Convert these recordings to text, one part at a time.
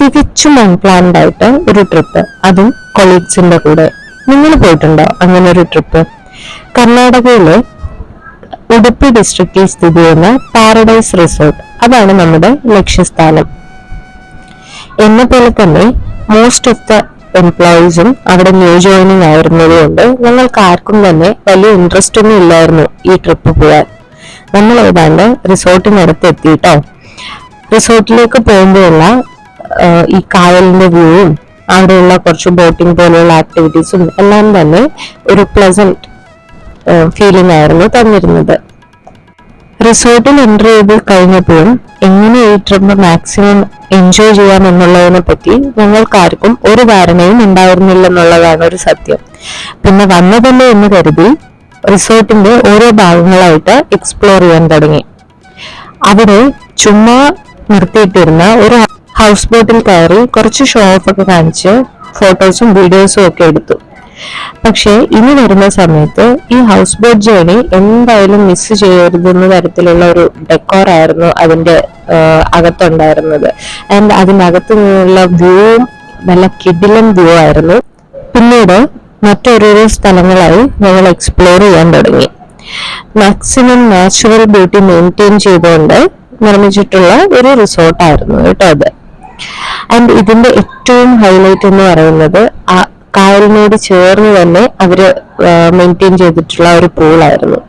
തികച്ചും അൺപ്ലാൻഡ് ആയിട്ട് ഒരു ട്രിപ്പ്, അതും കൊളീഗ്സിന്റെ കൂടെ. നിങ്ങൾ പോയിട്ടുണ്ടോ അങ്ങനെ ഒരു ട്രിപ്പ്? കർണാടകയിലെ ഉടുപ്പി ഡിസ്ട്രിക്റ്റിൽ സ്ഥിതി ചെയ്യുന്ന പാരഡൈസ് റിസോർട്ട്, അതാണ് നമ്മുടെ ലക്ഷ്യസ്ഥാനം. എന്നെ പോലെ തന്നെ മോസ്റ്റ് ഓഫ് ദ എംപ്ലോയീസും അവിടെ ന്യൂ ജോയിനിങ് ആയിരുന്നതുകൊണ്ട് ഞങ്ങൾക്ക് ആർക്കും തന്നെ വലിയ ഇൻട്രസ്റ്റ് ഒന്നും ഇല്ലായിരുന്നു ഈ ട്രിപ്പ് പോകാൻ. നമ്മൾ ഏതാണ്ട് റിസോർട്ടിനടുത്ത് എത്തിയിട്ടോ. റിസോർട്ടിലേക്ക് പോകുമ്പോഴുള്ള ഈ കായലിന്റെ വ്യൂവും അവിടെയുള്ള കുറച്ച് ബോട്ടിംഗ് പോലെയുള്ള ആക്ടിവിറ്റീസും എല്ലാം തന്നെ ഒരു പ്ലസന്റ് ഫീലിംഗ് ആയിരുന്നു തന്നിരുന്നത്. റിസോർട്ടിൽ എൻ്റർ ചെയ്ത് കഴിഞ്ഞപ്പോഴും എങ്ങനെ ഈ ട്രിപ്പ് മാക്സിമം എൻജോയ് ചെയ്യാം എന്നുള്ളതിനെ പറ്റി ഞങ്ങൾക്കാർക്കും ഒരു ധാരണയും ഉണ്ടായിരുന്നില്ലെന്നുള്ളതാണ് ഒരു സത്യം. പിന്നെ വന്നതല്ലേ എന്ന് കരുതി റിസോർട്ടിന്റെ ഓരോ ഭാഗങ്ങളായിട്ട് എക്സ്പ്ലോർ ചെയ്യാൻ തുടങ്ങി. അവിടെ ചുമ്മാ നിർത്തിയിട്ടിരുന്ന ഒരു ഹൗസ് ബോട്ടിൽ കയറി കുറച്ച് ഷോ ഓഫ് ഒക്കെ കാണിച്ച് ഫോട്ടോസും വീഡിയോസും ഒക്കെ എടുത്തു. പക്ഷെ ഇനി വരുന്ന സമയത്ത് ഈ ഹൗസ് ബോട്ട് ജേണി എന്തായാലും മിസ് ചെയ്യരുതെന്ന തരത്തിലുള്ള ഒരു ഡെക്കോർ ആയിരുന്നു അതിന്റെ അകത്തുണ്ടായിരുന്നത്. ആൻഡ് അതിനകത്ത് നിന്നുള്ള വ്യൂവും നല്ല കിടിലൻ വ്യൂ ആയിരുന്നു. പിന്നീട് മറ്റോരോരോ സ്ഥലങ്ങളായി ഞങ്ങൾ എക്സ്പ്ലോർ ചെയ്യാൻ തുടങ്ങി. മാക്സിമം നാച്ചുറൽ ബ്യൂട്ടി മെയിൻറ്റെയിൻ ചെയ്തുകൊണ്ട് നിർമ്മിച്ചിട്ടുള്ള ഒരു റിസോർട്ടായിരുന്നു കേട്ടോ അത്. ആൻഡ് ഇതിന്റെ ഏറ്റവും ഹൈലൈറ്റ് എന്ന് പറയുന്നത് ആ കായലിനോട് ചേർന്ന് തന്നെ അവര് മെയിൻറ്റെയിൻ ചെയ്തിട്ടുള്ള ഒരു പൂളായിരുന്നു.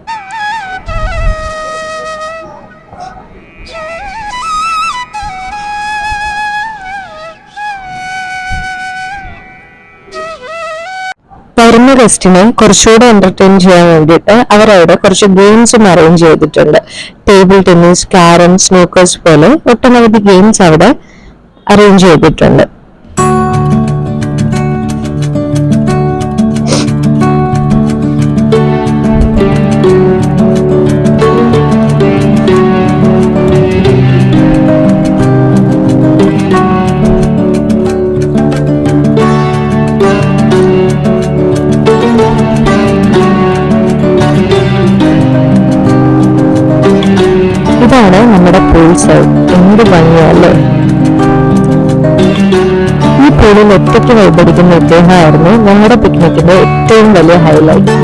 വരുന്ന ഗസ്റ്റിനെ കുറച്ചുകൂടെ എന്റർടൈൻ ചെയ്യാൻ വേണ്ടിയിട്ട് അവരവിടെ കുറച്ച് ഗെയിംസും അറേഞ്ച് ചെയ്തിട്ടുണ്ട്. ടേബിൾ ടെന്നീസ്, ക്യാരം, സ്നൂക്കേഴ്സ് പോലെ ഒട്ടനവധി ഗെയിംസ് അവിടെ അറേഞ്ച് ചെയ്തിട്ടുണ്ട്. ഇതാണ് നമ്മുടെ പൂൾ സൈഡ്. എന്ത് ഭംഗിയല്ലേ! ഈ പൂളിൽ ഒറ്റയ്ക്ക് വൈബടിക്കുന്ന ഇദ്ദേഹമായിരുന്നു ഞങ്ങളുടെ പിക്നിക്കിന്റെ ഏറ്റവും വലിയ ഹൈലൈറ്റ്.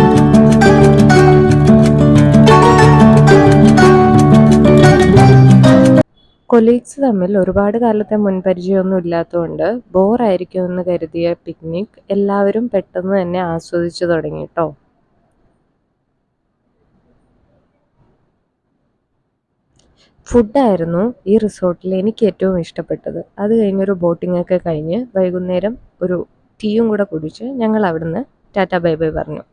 കൊളീഗ്സ് തമ്മിൽ ഒരുപാട് കാലത്തെ മുൻപരിചയമൊന്നും ഇല്ലാത്തതുകൊണ്ട് ബോറായിരിക്കും എന്ന് കരുതിയ പിക്നിക് എല്ലാവരും പെട്ടെന്ന് തന്നെ ആസ്വദിച്ചു തുടങ്ങി കേട്ടോ. ഫുഡായിരുന്നു ഈ റിസോർട്ടിൽ എനിക്ക് ഏറ്റവും ഇഷ്ടപ്പെട്ടത്. അത് കഴിഞ്ഞൊരു ബോട്ടിംഗ് ഒക്കെ കഴിഞ്ഞ് വൈകുന്നേരം ഒരു ടീയും കൂടെ കുടിച്ച് ഞങ്ങൾ അവിടുന്ന് ടാറ്റ ബൈ ബൈ പറഞ്ഞു.